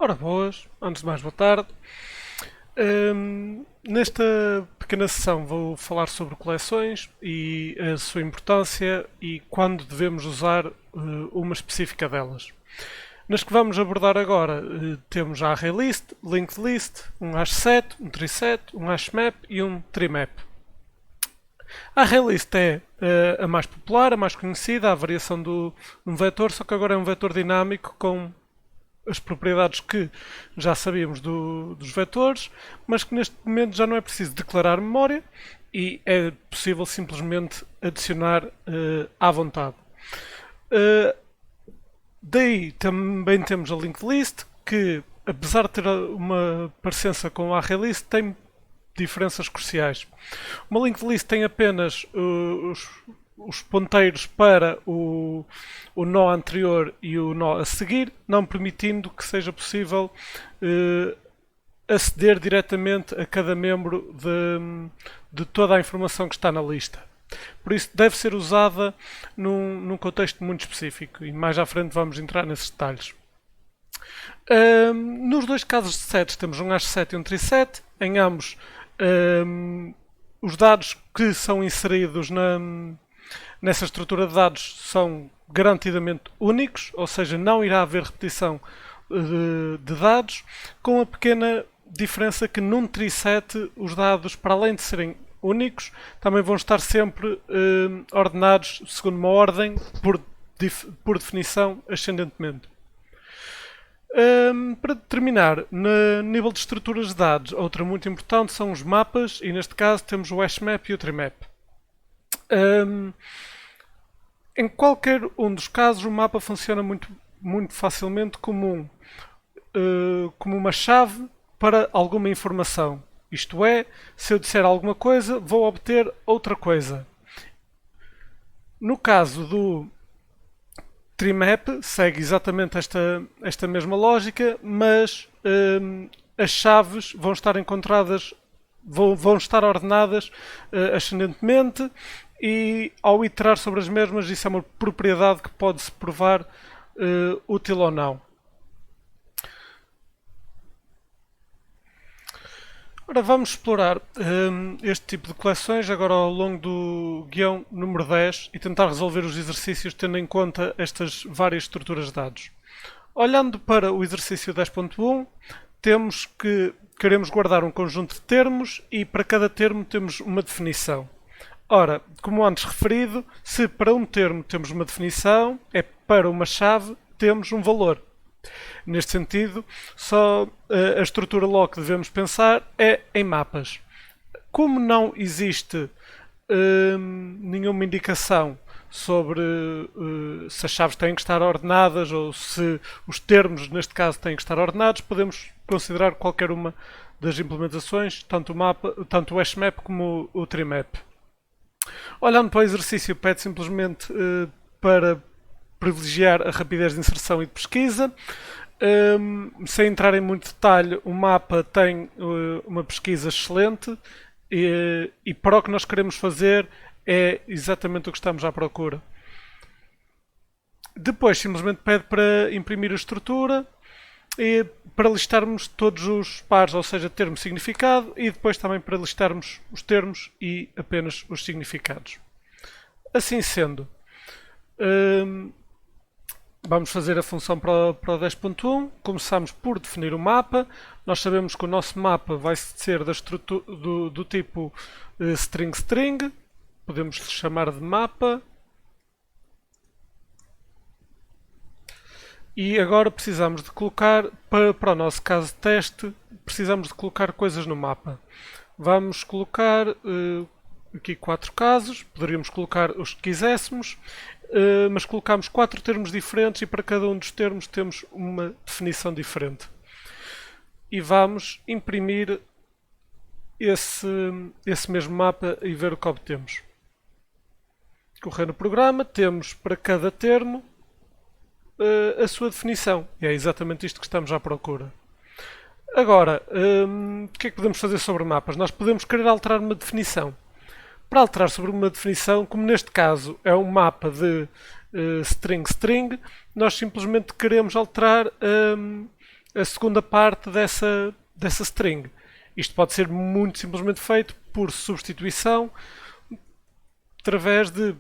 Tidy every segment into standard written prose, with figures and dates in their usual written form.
Ora boas, antes de mais boa tarde. Nesta pequena sessão vou falar sobre coleções e a sua importância e quando devemos usar uma específica delas. Nas que vamos abordar agora temos a ArrayList, Linked List, um hashset, um treeset, um hashmap e um treemap. A ArrayList é a mais popular, a mais conhecida, a variação de um vetor, só que agora é um vetor dinâmico com as propriedades que já sabíamos dos vetores, mas que neste momento já não é preciso declarar memória e é possível simplesmente adicionar à vontade. Daí também temos a linked list, que apesar de ter uma parecença com a ArrayList, tem diferenças cruciais. Uma linked list tem apenas os ponteiros para o nó anterior e o nó a seguir, não permitindo que seja possível aceder diretamente a cada membro de toda a informação que está na lista. Por isso deve ser usada num contexto muito específico e mais à frente vamos entrar nesses detalhes. Nos dois casos de sets temos um hashset e um treeset. Em ambos os dados que são inseridos nessa estrutura de dados são garantidamente únicos, ou seja, não irá haver repetição de dados, com a pequena diferença que num treeset os dados, para além de serem únicos, também vão estar sempre ordenados segundo uma ordem, por definição, ascendentemente. Para terminar, no nível de estruturas de dados, outra muito importante são os mapas, e neste caso temos o hashmap e o treemap. Em qualquer um dos casos, o mapa funciona muito facilmente como uma chave para alguma informação. Isto é, se eu disser alguma coisa, vou obter outra coisa. No caso do treemap, segue exatamente esta mesma lógica, mas as chaves vão estar encontradas, vão estar ordenadas ascendentemente e ao iterar sobre as mesmas, isso é uma propriedade que pode-se provar útil ou não. Ora, vamos explorar este tipo de coleções agora ao longo do guião número 10 e tentar resolver os exercícios tendo em conta estas várias estruturas de dados. Olhando para o exercício 10.1, temos que queremos guardar um conjunto de termos e para cada termo temos uma definição. Ora, como antes referido, se para um termo temos uma definição, é para uma chave temos um valor. Neste sentido, só a estrutura logo que devemos pensar é em mapas. Como não existe nenhuma indicação sobre se as chaves têm que estar ordenadas ou se os termos, neste caso, têm que estar ordenados, podemos considerar qualquer uma das implementações, tanto o hashmap como o treemap. Olhando para o exercício, pede simplesmente para privilegiar a rapidez de inserção e de pesquisa. Sem entrar em muito detalhe, o mapa tem uma pesquisa excelente e para o que nós queremos fazer é exatamente o que estamos à procura. Depois simplesmente pede para imprimir a estrutura e para listarmos todos os pares, ou seja, termo significado, e depois também para listarmos os termos e apenas os significados. Assim sendo, vamos fazer a função para o 10.1. Começamos por definir o mapa. Nós sabemos que o nosso mapa vai ser do tipo string. Podemos chamar de mapa. E agora precisamos de colocar, para o nosso caso de teste, precisamos de colocar coisas no mapa. Vamos colocar aqui 4 casos. Poderíamos colocar os que quiséssemos. Mas colocamos 4 termos diferentes e para cada um dos termos temos uma definição diferente. E vamos imprimir esse mesmo mapa e ver o que obtemos. Correr no programa, temos para cada termo a sua definição. E é exatamente isto que estamos à procura. Agora, o que é que podemos fazer sobre mapas? Nós podemos querer alterar uma definição. Para alterar sobre uma definição, como neste caso é um mapa de string, nós simplesmente queremos alterar a segunda parte dessa string. Isto pode ser muito simplesmente feito por substituição, através de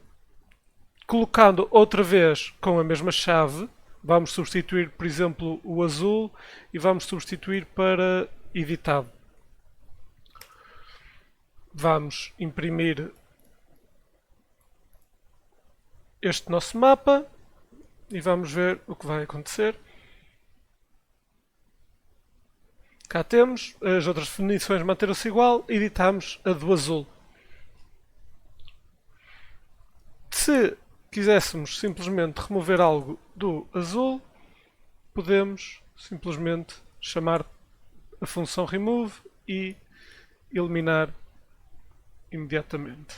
colocando outra vez com a mesma chave. Vamos substituir, por exemplo, o azul e vamos substituir para editado. Vamos imprimir este nosso mapa e vamos ver o que vai acontecer. Cá temos, as outras definições manteram-se igual, editamos a do azul. Se quiséssemos simplesmente remover algo do azul, podemos simplesmente chamar a função remove e eliminar imediatamente.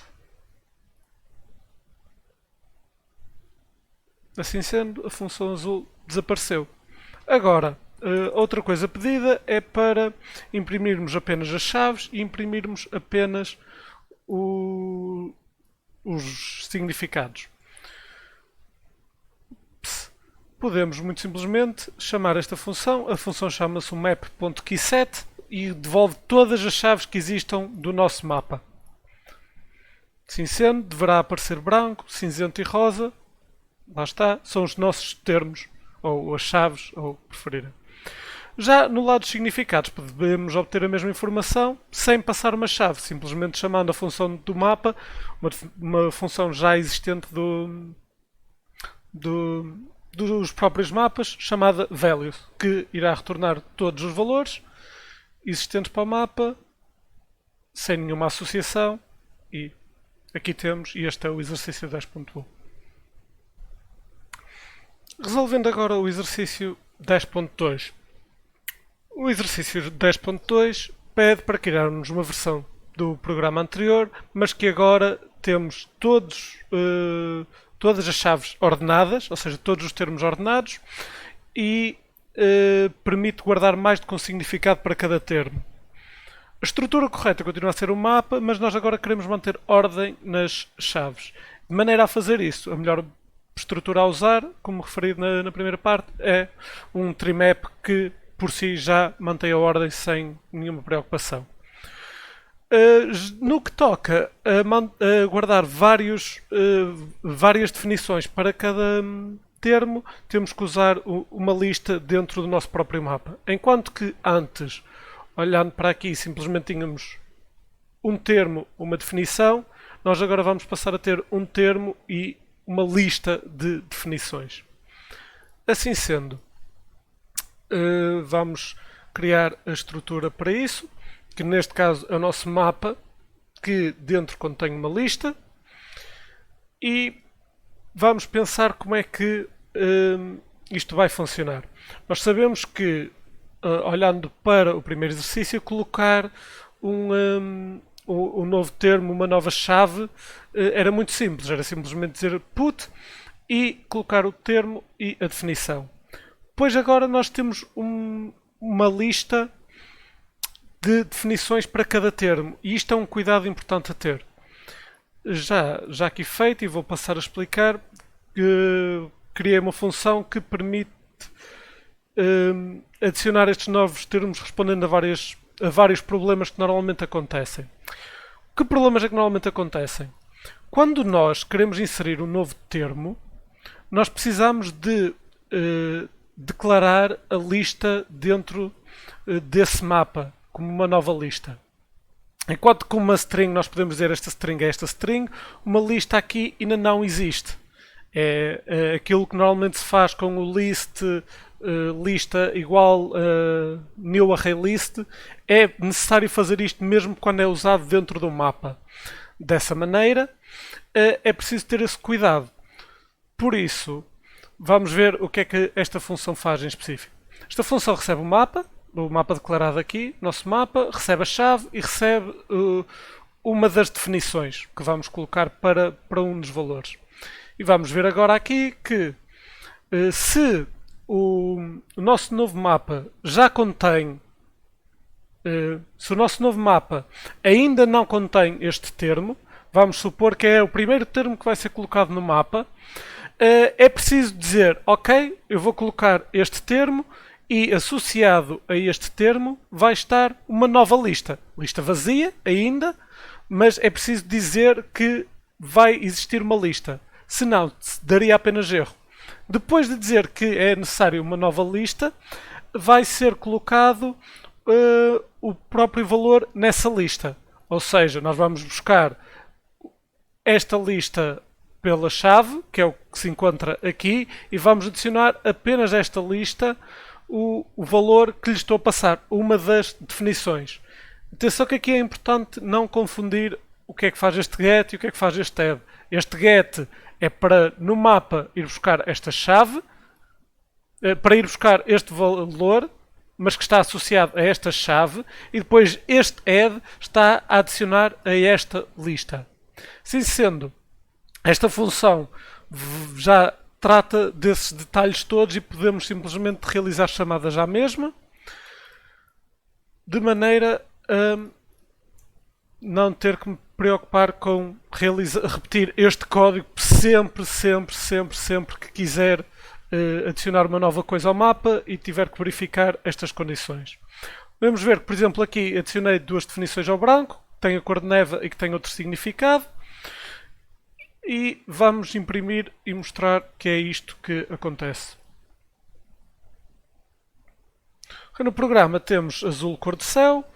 Assim sendo, a função azul desapareceu. Agora, outra coisa pedida é para imprimirmos apenas as chaves e imprimirmos apenas os significados. Podemos muito simplesmente chamar esta função, a função chama-se o map.keyset e devolve todas as chaves que existam do nosso mapa. Assim sendo, deverá aparecer branco, cinzento e rosa. Lá está, são os nossos termos, ou as chaves, ou o que preferirem. Já no lado dos significados, podemos obter a mesma informação sem passar uma chave, simplesmente chamando a função do mapa, uma função já existente dos próprios mapas, chamada values, que irá retornar todos os valores existentes para o mapa, sem nenhuma associação, e aqui temos, e este é o exercício 10.1. Resolvendo agora o exercício 10.2. O exercício 10.2 pede para criarmos uma versão do programa anterior, mas que agora temos todas as chaves ordenadas, ou seja, todos os termos ordenados, e permite guardar mais do que um significado para cada termo. A estrutura correta continua a ser o mapa, mas nós agora queremos manter ordem nas chaves. De maneira a fazer isso, a melhor estrutura a usar, como referido na primeira parte, é um trimap que por si já mantém a ordem sem nenhuma preocupação. No que toca a guardar várias definições para cada termo, temos que usar uma lista dentro do nosso próprio mapa. Enquanto que antes, olhando para aqui, simplesmente tínhamos um termo, uma definição, nós agora vamos passar a ter um termo e uma lista de definições. Assim sendo, vamos criar a estrutura para isso, que neste caso é o nosso mapa, que dentro contém uma lista, e vamos pensar como é que isto vai funcionar. Nós sabemos que, olhando para o primeiro exercício, colocar um novo termo, uma nova chave, era muito simples, era simplesmente dizer put e colocar o termo e a definição. Pois agora nós temos uma lista de definições para cada termo, e isto é um cuidado importante a ter. Já aqui feito, e vou passar a explicar, criei uma função que permite adicionar estes novos termos respondendo a vários problemas que normalmente acontecem. Que problemas é que normalmente acontecem? Quando nós queremos inserir um novo termo, nós precisamos de declarar a lista dentro desse mapa, como uma nova lista. Enquanto com uma string nós podemos dizer esta string é esta string, uma lista aqui ainda não existe. É aquilo que normalmente se faz com o list, lista igual new array list. É necessário fazer isto mesmo quando é usado dentro do mapa. Dessa maneira, é preciso ter esse cuidado. Por isso, vamos ver o que é que esta função faz em específico. Esta função recebe o mapa declarado aqui, nosso mapa, recebe a chave e recebe uma das definições que vamos colocar para um dos valores. E vamos ver agora aqui que se o nosso novo mapa já contém, se o nosso novo mapa ainda não contém este termo, vamos supor que é o primeiro termo que vai ser colocado no mapa, é preciso dizer, ok, eu vou colocar este termo E associado a este termo vai estar uma nova lista. Lista vazia ainda, mas é preciso dizer que vai existir uma lista. Senão, daria apenas erro. Depois de dizer que é necessário uma nova lista, vai ser colocado o próprio valor nessa lista. Ou seja, nós vamos buscar esta lista pela chave, que é o que se encontra aqui, e vamos adicionar apenas a esta lista o valor que lhe estou a passar, uma das definições. Atenção que aqui é importante não confundir o que é que faz este get e o que é que faz este add. Este get é para, no mapa, ir buscar esta chave, para ir buscar este valor, mas que está associado a esta chave, e depois este add está a adicionar a esta lista. Assim sendo, esta função já trata desses detalhes todos e podemos simplesmente realizar chamadas à mesma, de maneira a não ter que me preocupar com repetir este código sempre que quiser adicionar uma nova coisa ao mapa e tiver que verificar estas condições. Vamos ver que, por exemplo, aqui adicionei duas definições ao branco, que tem a cor de neve e que tem outro significado. E vamos imprimir e mostrar que é isto que acontece. No programa temos azul, cor de céu,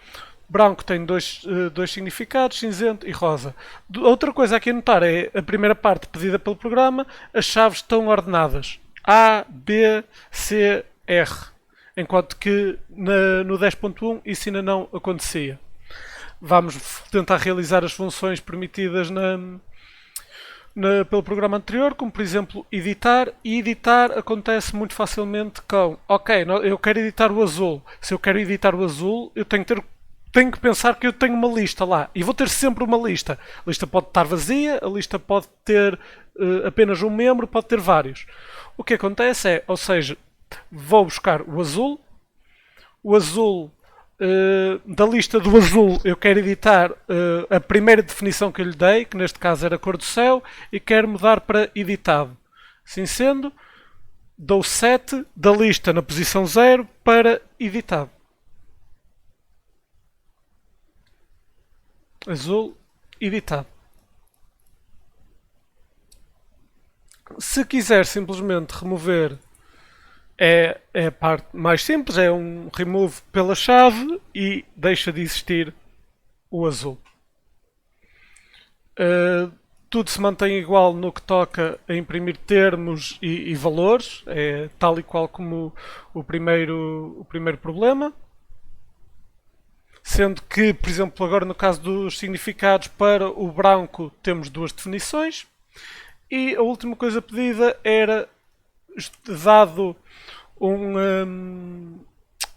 branco tem dois significados, cinzento e rosa. Outra coisa aqui a notar é a primeira parte pedida pelo programa, as chaves estão ordenadas A, B, C, R, enquanto que no 10.1 isso ainda não acontecia. Vamos tentar realizar as funções permitidas pelo programa anterior, como por exemplo editar, e editar acontece muito facilmente com ok, eu quero editar o azul. Se eu quero editar o azul, eu tenho que pensar que eu tenho uma lista lá, e vou ter sempre uma lista. A lista pode estar vazia, a lista pode ter apenas um membro, pode ter vários. O que acontece é, ou seja, vou buscar o azul da lista do azul eu quero editar a primeira definição que eu lhe dei, que neste caso era a cor do céu, e quero mudar para editado. Assim sendo, dou set da lista na posição 0 para editado. Azul, editado. Se quiser simplesmente remover, é a parte mais simples, é um remove pela chave e deixa de existir o azul. Tudo se mantém igual no que toca a imprimir termos e valores, é tal e qual como o primeiro problema. Sendo que, por exemplo, agora no caso dos significados, para o branco temos duas definições. E a última coisa pedida era, dado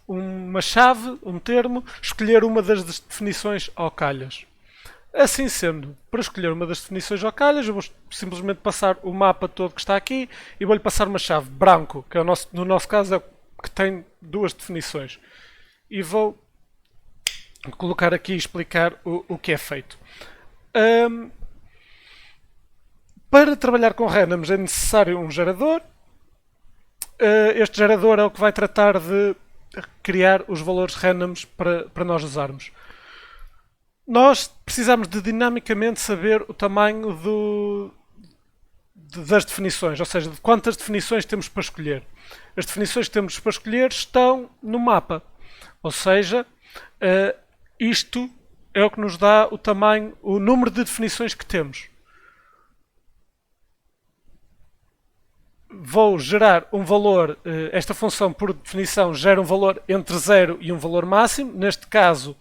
uma chave, um termo, escolher uma das definições ao calhas. Assim sendo, para escolher uma das definições ao calhas, eu vou simplesmente passar o mapa todo que está aqui e vou-lhe passar uma chave branco, que é no nosso caso é que tem duas definições. E vou colocar aqui e explicar o que é feito. Para trabalhar com randoms é necessário um gerador. Este gerador é o que vai tratar de criar os valores randoms para nós usarmos. Nós precisamos de dinamicamente saber o tamanho das definições, ou seja, de quantas definições temos para escolher. As definições que temos para escolher estão no mapa, ou seja, isto é o que nos dá o tamanho, o número de definições que temos. Vou gerar um valor, esta função por definição gera um valor entre 0 e um valor máximo, neste caso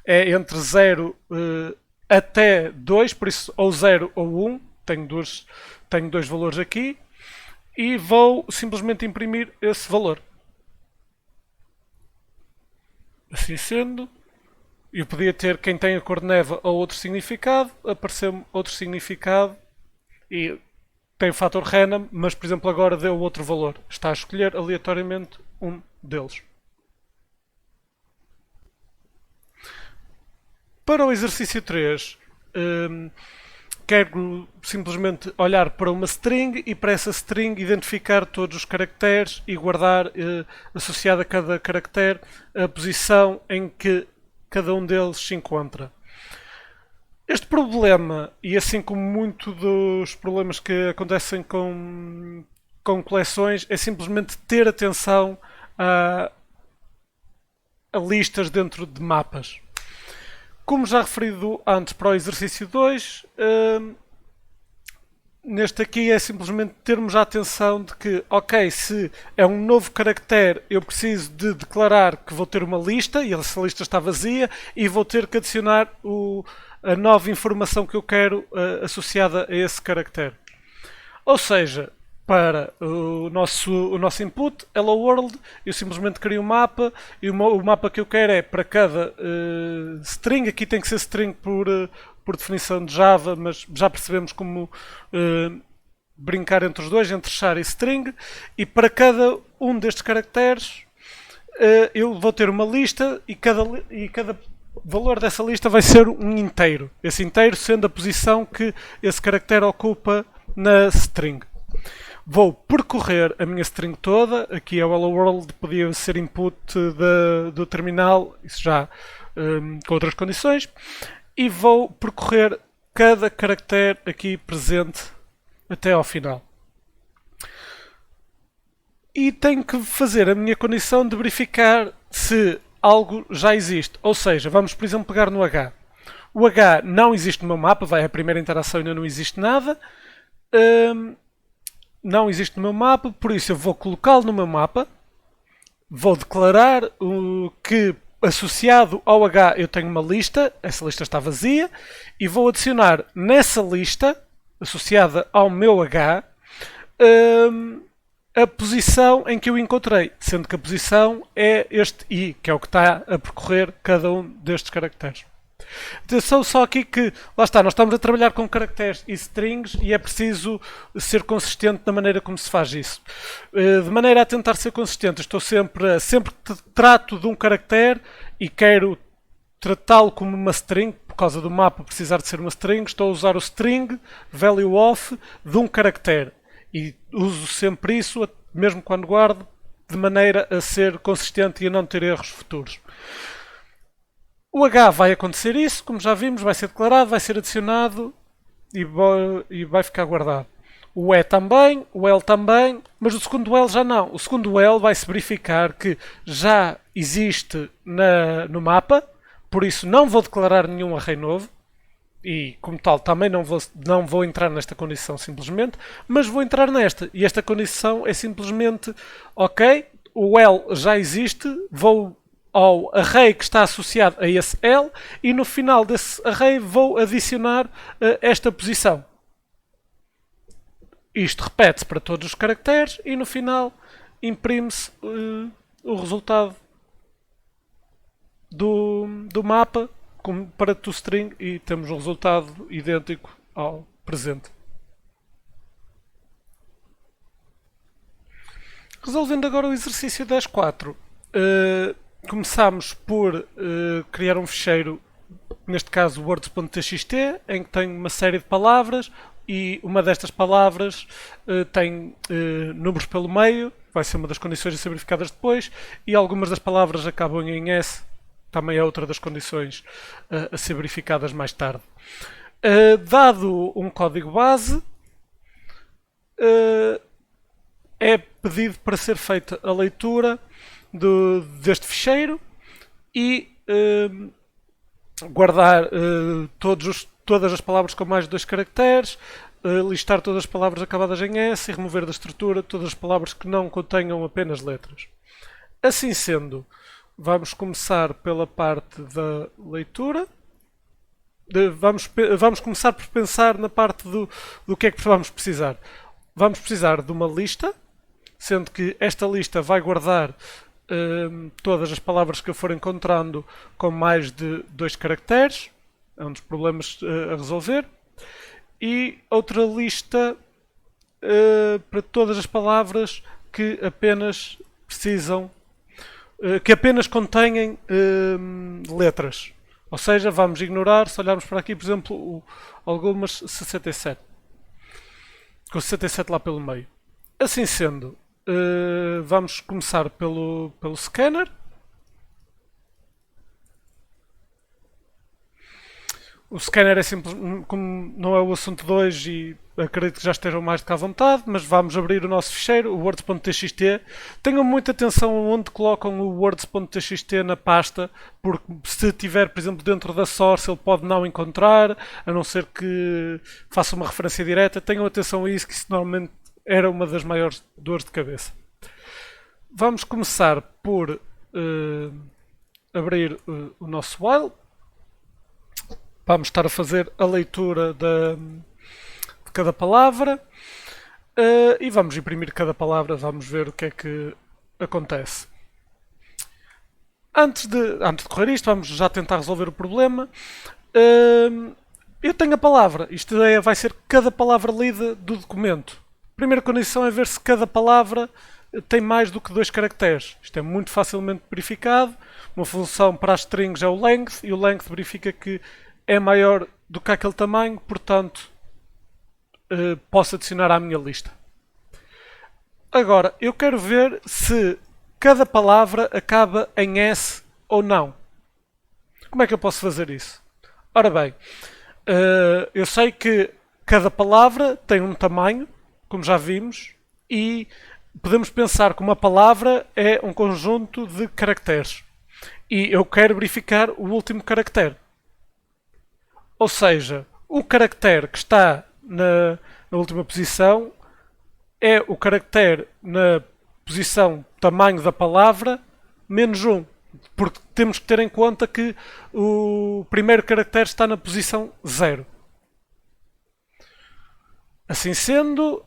é entre 0 até 2, por isso ou 0 ou 1, tenho dois valores aqui, e vou simplesmente imprimir esse valor. Assim sendo, eu podia ter quem tem a cor de neve ou outro significado, apareceu-me outro significado e tem o fator random, mas por exemplo agora deu outro valor. Está a escolher aleatoriamente um deles. Para o exercício 3, quero simplesmente olhar para uma string e para essa string identificar todos os caracteres e guardar associado a cada caractere a posição em que cada um deles se encontra. Este problema, e assim como muito dos problemas que acontecem com coleções, é simplesmente ter atenção a listas dentro de mapas. Como já referido antes para o exercício 2, neste aqui é simplesmente termos a atenção de que, ok, se é um novo caractere, eu preciso de declarar que vou ter uma lista e essa lista está vazia e vou ter que adicionar a nova informação que eu quero associada a esse caractere. Ou seja, para o nosso input, Hello World, eu simplesmente crio um mapa e o mapa que eu quero é para cada string, aqui tem que ser string por definição de Java, mas já percebemos como brincar entre os dois, entre char e string, e para cada um destes caracteres eu vou ter uma lista e cada valor dessa lista vai ser um inteiro. Esse inteiro sendo a posição que esse caractere ocupa na string. Vou percorrer a minha string toda, aqui é o Hello World, podia ser input do terminal, isso já com outras condições, e vou percorrer cada caractere aqui presente até ao final. E tenho que fazer a minha condição de verificar se algo já existe. Ou seja, vamos por exemplo pegar no H. O H não existe no meu mapa, vai a primeira interação e ainda não existe nada. Não existe no meu mapa, por isso eu vou colocá-lo no meu mapa. Vou declarar que associado ao H eu tenho uma lista, essa lista está vazia, e vou adicionar nessa lista, associada ao meu H, a posição em que eu encontrei, sendo que a posição é este I, que é o que está a percorrer cada um destes caracteres. Atenção só aqui que, lá está, nós estamos a trabalhar com caracteres e strings e é preciso ser consistente na maneira como se faz isso. De maneira a tentar ser consistente, sempre que trato de um caractere e quero tratá-lo como uma string, por causa do mapa precisar de ser uma string, estou a usar o string value of de um caractere. E uso sempre isso, mesmo quando guardo, de maneira a ser consistente e a não ter erros futuros. O H vai acontecer isso, como já vimos, vai ser declarado, vai ser adicionado e vai ficar guardado. O E também, o L também, mas o segundo L já não. O segundo L vai-se verificar que já existe no mapa, por isso não vou declarar nenhum array novo. E como tal também não vou entrar nesta condição simplesmente, mas vou entrar nesta. E esta condição é simplesmente, ok, o L já existe, vou ao array que está associado a esse L e no final desse array vou adicionar esta posição. Isto repete-se para todos os caracteres e no final imprime-se o resultado do mapa para toString e temos um resultado idêntico ao presente. Resolvendo agora o exercício 10.4. Começamos por criar um ficheiro, neste caso words.txt, em que tem uma série de palavras e uma destas palavras tem números pelo meio, vai ser uma das condições a ser verificadas depois, e algumas das palavras acabam em S, também é outra das condições a ser verificadas mais tarde. Dado um código base, é pedido para ser feita a leitura deste ficheiro e guardar todas as palavras com mais de 2 caracteres, listar todas as palavras acabadas em S e remover da estrutura todas as palavras que não contenham apenas letras. Assim sendo, vamos começar pela parte da leitura. Vamos começar por pensar na parte do que é que vamos precisar. Vamos precisar de uma lista, sendo que esta lista vai guardar todas as palavras que eu for encontrando com mais de 2 caracteres. É um dos problemas a resolver. E outra lista para todas as palavras que apenas precisam, que apenas contêm letras. Ou seja, vamos ignorar, se olharmos para aqui, por exemplo, algumas 67. Com 67 lá pelo meio. Assim sendo, vamos começar pelo scanner. O scanner é simples, como não é o assunto de hoje e acredito que já estejam mais do que à vontade, mas vamos abrir o nosso ficheiro, o words.txt. Tenham muita atenção onde colocam o words.txt na pasta, porque se tiver, por exemplo, dentro da source, ele pode não encontrar, a não ser que faça uma referência direta. Tenham atenção a isso, que isso normalmente era uma das maiores dores de cabeça. Vamos começar por abrir o nosso while. Vamos estar a fazer a leitura de cada palavra e vamos imprimir cada palavra, vamos ver o que é que acontece. Antes de correr isto, vamos já tentar resolver o problema. Eu tenho a palavra, isto vai ser cada palavra lida do documento. A primeira condição é ver se cada palavra tem mais do que 2 caracteres. Isto é muito facilmente verificado. Uma função para as strings é o length e o length verifica que é maior do que aquele tamanho, portanto posso adicionar à minha lista. Agora, eu quero ver se cada palavra acaba em S ou não. Como é que eu posso fazer isso? Ora bem, eu sei que cada palavra tem um tamanho, como já vimos, e podemos pensar que uma palavra é um conjunto de caracteres. E eu quero verificar o último caractere. Ou seja, o caractere que está na última posição é o caractere na posição tamanho da palavra menos 1. Porque temos que ter em conta que o primeiro caractere está na posição 0. Assim sendo,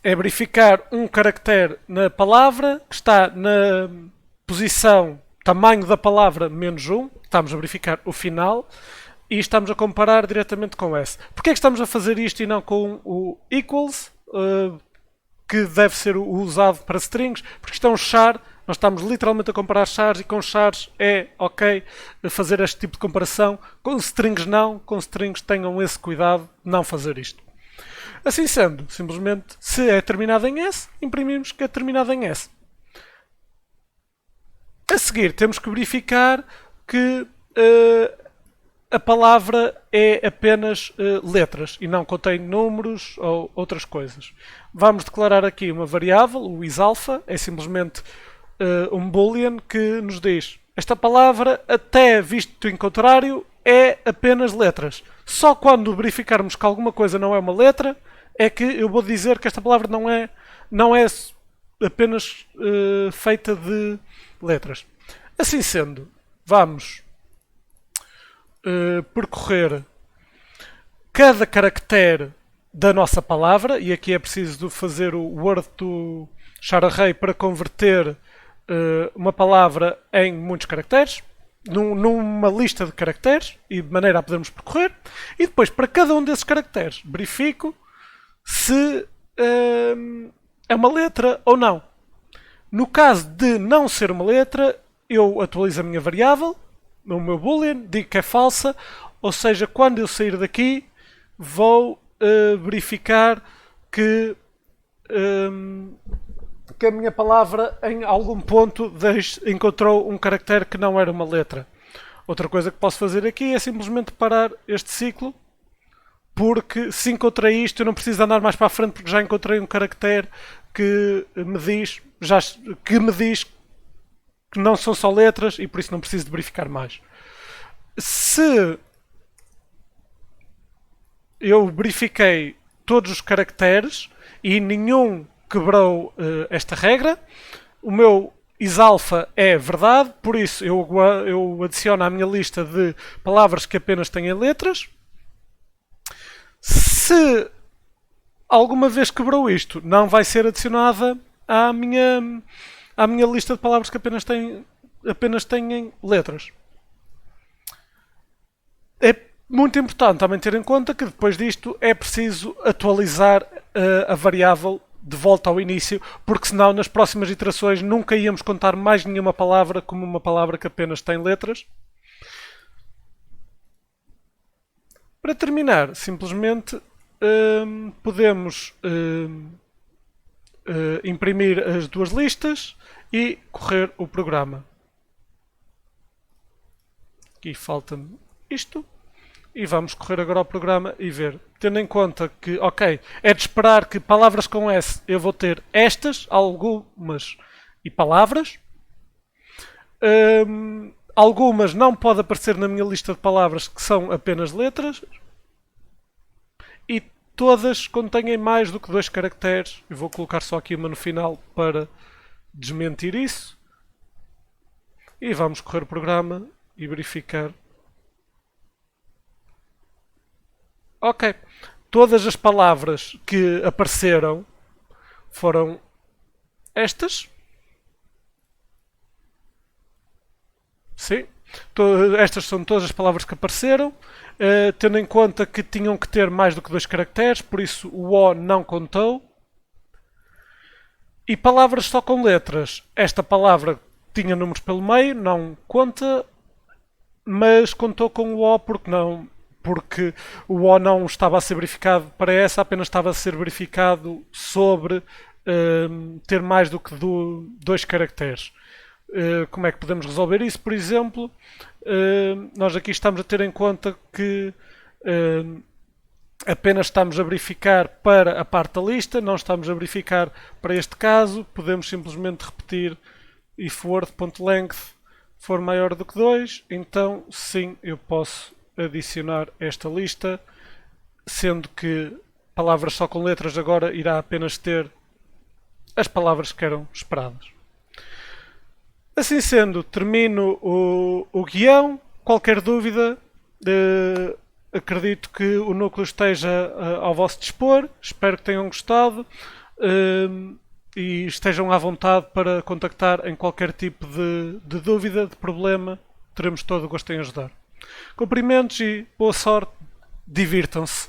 é verificar um caractere na palavra que está na posição tamanho da palavra menos 1. Estamos a verificar o final e estamos a comparar diretamente com S. Porquê é que estamos a fazer isto e não com o equals, que deve ser usado para strings? Porque isto é um char, nós estamos literalmente a comparar chars e com chars é ok fazer este tipo de comparação. Com strings não, com strings tenham esse cuidado de não fazer isto. Assim sendo, simplesmente, se é terminado em S, imprimimos que é terminado em S. A seguir, temos que verificar que a palavra é apenas letras e não contém números ou outras coisas. Vamos declarar aqui uma variável, o isAlpha, é simplesmente um boolean que nos diz esta palavra, até visto em contrário, é apenas letras. Só quando verificarmos que alguma coisa não é uma letra, é que eu vou dizer que esta palavra não é apenas feita de letras. Assim sendo, vamos percorrer cada caractere da nossa palavra, e aqui é preciso fazer o word to char array para converter uma palavra em muitos caracteres, numa lista de caracteres, e de maneira a podermos percorrer, e depois para cada um desses caracteres verifico se é uma letra ou não. No caso de não ser uma letra, eu atualizo a minha variável, o meu boolean, digo que é falsa, ou seja, quando eu sair daqui vou verificar que a minha palavra em algum ponto encontrou um caractere que não era uma letra. Outra coisa que posso fazer aqui é simplesmente parar este ciclo, porque se encontrei isto eu não preciso andar mais para a frente porque já encontrei um caractere que me diz que não são só letras e por isso não preciso de verificar mais. Se eu verifiquei todos os caracteres e nenhum quebrou esta regra, o meu isAlpha é verdade, por isso eu adiciono à minha lista de palavras que apenas têm letras. Se alguma vez quebrou isto, não vai ser adicionada à minha lista de palavras que apenas têm letras. É muito importante também ter em conta que depois disto é preciso atualizar a variável de volta ao início, porque senão nas próximas iterações nunca íamos contar mais nenhuma palavra como uma palavra que apenas tem letras. Para terminar, simplesmente podemos imprimir as duas listas e correr o programa. Aqui falta-me isto. E vamos correr agora ao programa e ver. Tendo em conta que, ok, é de esperar que palavras com S eu vou ter estas, algumas e palavras. Algumas não podem aparecer na minha lista de palavras que são apenas letras. E todas contêm mais do que 2 caracteres. Eu vou colocar só aqui uma no final para desmentir isso. E vamos correr o programa e verificar. Ok. Todas as palavras que apareceram foram estas. Sim. Estas são todas as palavras que apareceram. Tendo em conta que tinham que ter mais do que 2 caracteres, por isso o O não contou. E palavras só com letras. Esta palavra tinha números pelo meio, não conta, mas contou com o O porque não. Porque o O não estava a ser verificado para essa, apenas estava a ser verificado sobre ter mais do que 2 caracteres. Como é que podemos resolver isso? Por exemplo, nós aqui estamos a ter em conta que apenas estamos a verificar para a parte da lista, não estamos a verificar para este caso. Podemos simplesmente repetir if word.length for maior do que 2, então sim, eu posso adicionar esta lista, sendo que palavras só com letras agora irá apenas ter as palavras que eram esperadas. Assim sendo, termino o guião. Qualquer dúvida, acredito que o núcleo esteja ao vosso dispor. Espero que tenham gostado e estejam à vontade para contactar em qualquer tipo de dúvida, de problema. Teremos todo o gosto em ajudar. Cumprimentos e boa sorte. Divirtam-se.